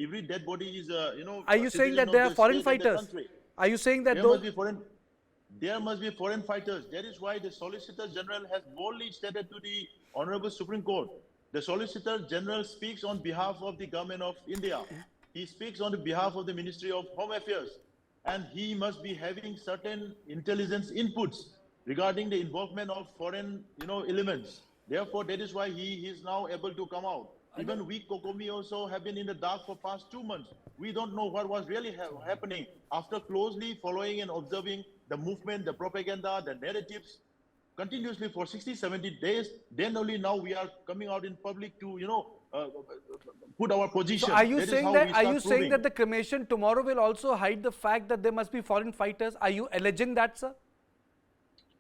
every dead body is Are a you saying citizen that they of are the foreign state and the fighters? country. Are you saying that There those? must be foreign. There must be foreign fighters. That is why the Solicitor General has boldly stated to the Honorable Supreme Court. The Solicitor General speaks on behalf of the government of India. He speaks on behalf of the Ministry of Home Affairs, and he must be having certain intelligence inputs regarding the involvement of foreign, elements. Therefore, that is why he is now able to come out. Even we, COCOMI, also have been in the dark for past 2 months. We don't know what was really happening. After closely following and observing the movement, the propaganda, the narratives, continuously for 60, 70 days, then only now we are coming out in public to, put our So position. are you That is saying how that? we Are you start saying proving. that the cremation tomorrow will also hide the fact that there must be foreign fighters? Are you alleging that, sir?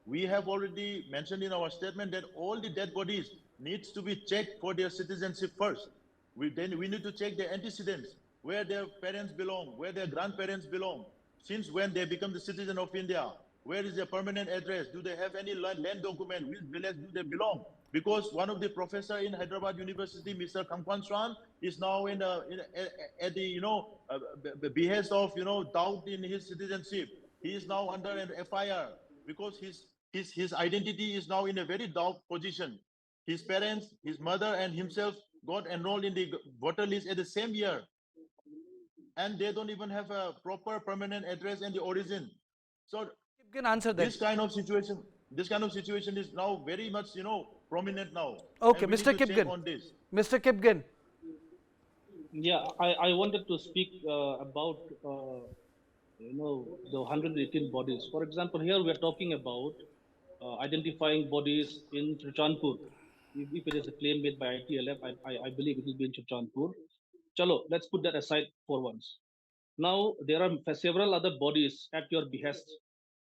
We have already mentioned in our statement that all the dead bodies needs to be checked for their citizenship first. Then we need to check their antecedents, where their parents belong, where their grandparents belong, since when they become the citizen of India, where is their permanent address, do they have any land document, which village do they belong? Because one of the professor in Hyderabad University, Mr. Kamkwan Swan, is now at the behest of doubt in his citizenship. He is now under an FIR because his identity is now in a very doubt position. His parents, his mother, and himself got enrolled in the voter list at the same year, and they don't even have a proper permanent address and the origin. So You can answer that. this kind of situation is now very much prominent now, Okay, and we need Mr. to check Kipgen. on this. Mr. Kipgen. Yeah, I wanted to speak about the 118 bodies. For example, here we are talking about identifying bodies in Churchandpur. If it is a claim made by ITLF, I believe it will be in Churchandpur. Chalo, let's put that aside for once. Now there are several other bodies at your behest,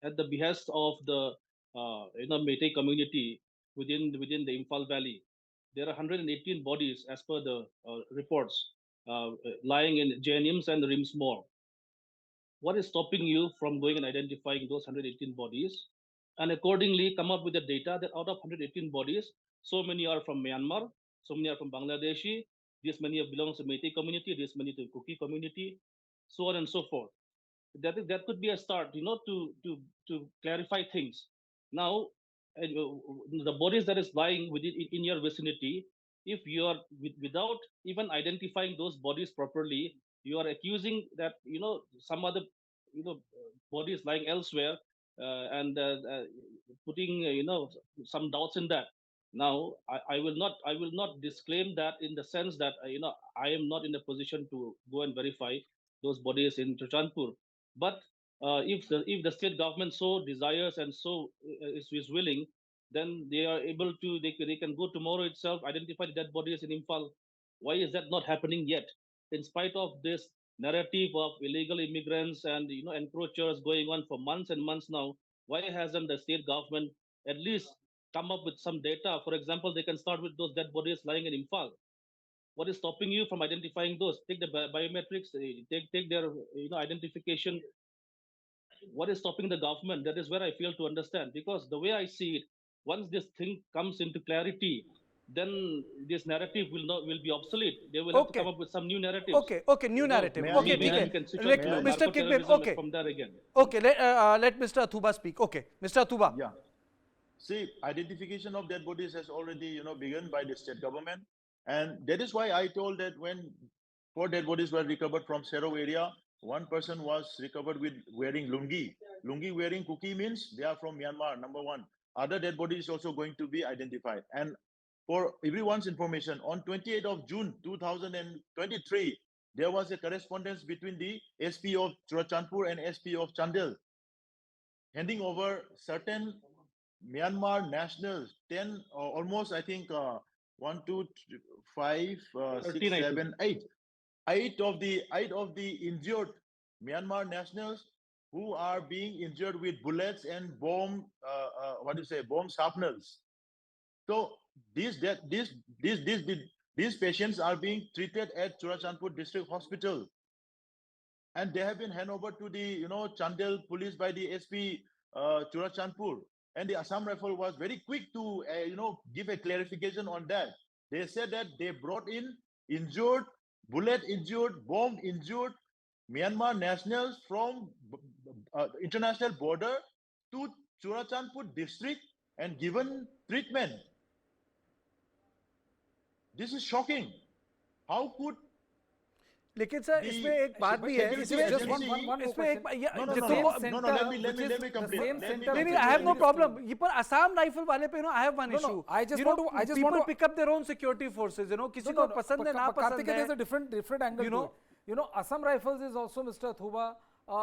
at the behest of the Meitei community within the Imphal Valley. There are 118 bodies as per the reports lying in JNIMS and RIMS Mall. What is stopping you from going and identifying those 118 bodies, and accordingly come up with the data that out of 118 bodies, so many are from Myanmar, so many are from Bangladeshi, this many belongs to Meitei community, this many to Kuki community, so on and so forth. That could be a start, to clarify things. Now, the bodies that is lying within in your vicinity, if you are without even identifying those bodies properly, you are accusing that some other bodies lying elsewhere, and putting some doubts in that. Now, I will not disclaim that in the sense that I am not in a position to go and verify those bodies in Churchandpur. But if the state government so desires and so is willing, then they are able to they can go tomorrow itself, identify the dead bodies in Imphal. Why is that not happening yet? In spite of this narrative of illegal immigrants and encroachers going on for months and months now, why hasn't the state government at least come up with some data? For example, they can start with those dead bodies lying in Imphal. What is stopping you from identifying those? Take the biometrics, take their identification. What is stopping the government? That is where I fail to understand, because the way I see it, once this thing comes into clarity, then this narrative will be obsolete. They will have to Okay. come up with some new narratives. Okay, new narrative. May I Okay, may ठीक I है. We can switch Let on to Mr. narco Kipgen. terrorism Okay. from there again. Okay, let Mr. Athouba speak. Okay, Mr. Athouba. Yeah. See, identification of dead bodies has already, begun by the state government. And that is why I told that when 4 dead bodies were recovered from Sero area, one person was recovered with wearing lungi. Lungi wearing Kuki means they are from Myanmar, number one. Other dead bodies also going to be identified. And for everyone's information, on 28th of June 2023, there was a correspondence between the SP of Churachandpur and SP of Chandel, handing over certain Myanmar nationals, 10, almost, I think, 1, 2, 5, 6, 13, I think. 7, 8. Eight of the injured Myanmar nationals who are being injured with bullets and bomb shrapnels. So these patients are being treated at Churachandpur District Hospital, and they have been handed over to the Chandel police by the SP Churachandpur, and the Assam Rifle was very quick to give a clarification on that. They said that they brought in injured bullet injured, bomb injured Myanmar nationals from international border to Churachandpur district and given treatment. This is shocking. How could लेकिन sir इसमें एक बात भी है security just agency- one more इसमें question. एक No, let me complete. same Let me center नहीं complete. नहीं I have no problem ये पर Assam rifle वाले पे I have one No, issue I just You want know, to- I just people want to- pick up their own security forces किसी को पसंद है ना पसंद Kartikeya, there's a different angle You to know- it. You know, Assam Rifles is also, Mr. Athouba,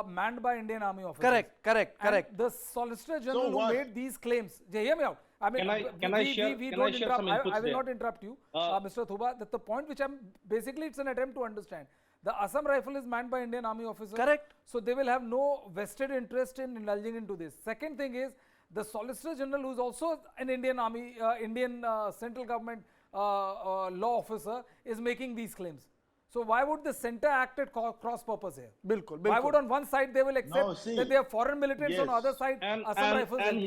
manned by Indian Army officers. correct And the Solicitor General who what? made these claims, hear me out. I mean, Can I share some inputs I will there? not interrupt you, Mr. Athouba. That the point which I'm basically, it's an attempt to understand. The Assam Rifle is manned by Indian Army officers. Correct. So they will have no vested interest in indulging into this. Second thing is the Solicitor General, who is also an Indian Army, Indian central government law officer, is making these claims. So why would the center act at cross purpose here? बिल्कुल Why would on one side they will accept No, see, that they are foreign militants, on the other side Assam Rifles? And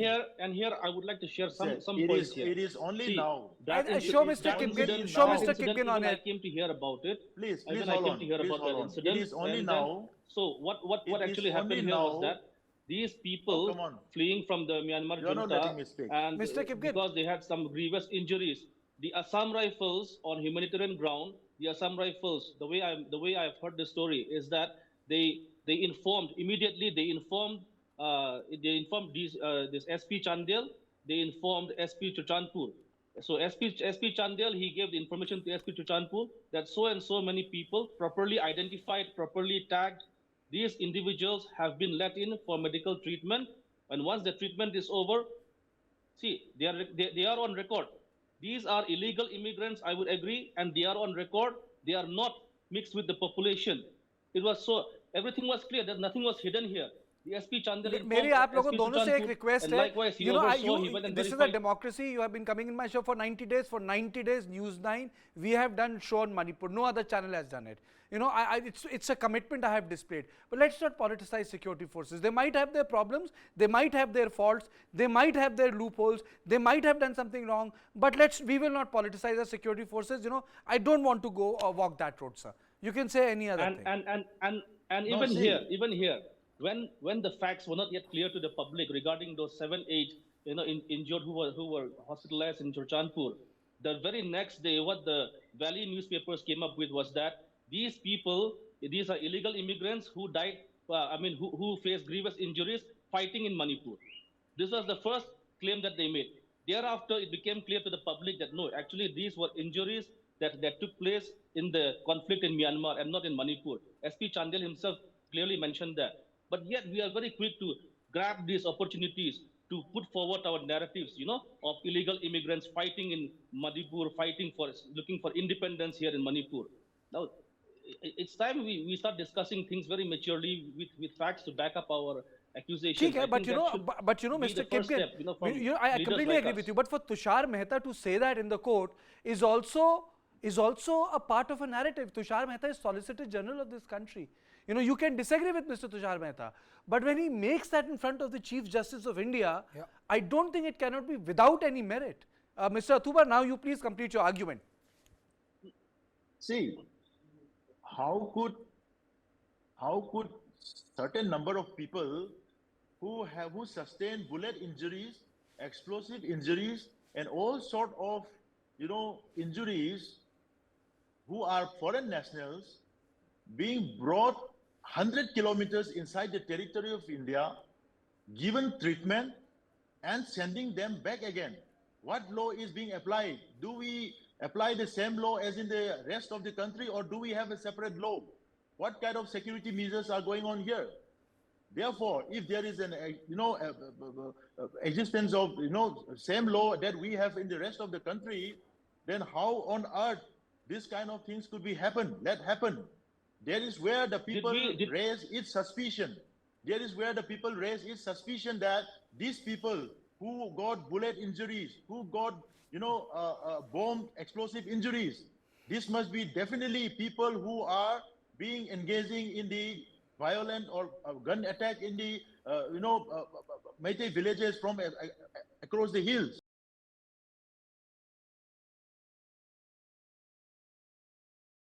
here I would like to share some It points is- here. it is only See, now. Show Mr. that Kipgen, incident- show that Mr. incident, Kipgen on even I it. came to hear about it. Please Even hold I came on. to hear Please about hold that on. incident. It is only and then- now. So what It actually is happened only here was now. that these people come on. fleeing from the Myanmar You're not junta letting me speak. and Mr. Kipgen. because they had some grievous injuries, the Assam Rifles on humanitarian ground, the Assam Rifles, the way I've heard the story is that they informed immediately. They informed this SP Chandel. They informed SP Chuchanpur. So SP Chandel, he gave the information to SP Chuchanpur that so and so many people, properly identified, properly tagged, these individuals have been let in for medical treatment. And once the treatment is over, see, they are on record. These are illegal immigrants, I would agree, and they are on record. They are not mixed with the population. It was so, everything was clear. That nothing was hidden here. The SP Chandel मेरी आप लोगों दोनों से एक request है you know, this is a democracy you have been coming in my show for 90 days for 90 days News9 we have done show on Manipur no other channel has done it you know it's a commitment I have displayed but let's not politicize security forces they might have their problems they might have their faults they might have their loopholes they might have done something wrong but we will not politicize our security forces you know I don't want to go walk that road sir you can say any other thing and No, even see. here when the facts were not yet clear to the public regarding those 7-8 injured who were hospitalized in Churchandpur, the very next day what the Valley newspapers came up with was that these are illegal immigrants who died who faced grievous injuries fighting in Manipur. This was the first claim that they made. Thereafter it became clear to the public that no, actually these were injuries that took place in the conflict in Myanmar and not in Manipur. SP Chandel himself clearly mentioned that. But yet we are very quick to grab these opportunities to put forward our narratives, you know, of illegal immigrants fighting in Manipur, looking for independence here in Manipur. Now, it's time we start discussing things very maturely with facts to back up our accusations. but you know, Mr. Kipgen, I completely agree with you. But for Tushar Mehta to say that in the court is also a part of a narrative. Tushar Mehta is Solicitor General of this country. You know, you can disagree with Mr. Tushar Mehta, but when he makes that in front of the Chief Justice of India, I don't think it cannot be without any merit. Mr. Athouba, now you please complete your argument. See, how could certain number of people who sustain bullet injuries, explosive injuries, and all sort of injuries, who are foreign nationals, being brought 100 kilometers inside the territory of India, given treatment, and sending them back again? What law is being applied? Do we apply the same law as in the rest of the country, or do we have a separate law? What kind of security measures are going on here? Therefore, if there is an existence of same law that we have in the rest of the country, then how on earth this kind of things could be happen? Let happen. There is where the people raise its suspicion. There is where the people raise its suspicion that these people who got bullet injuries, who got bomb explosive injuries, this must be definitely people who are engaging in the violent or gun attack in the Meitei villages from across the hills.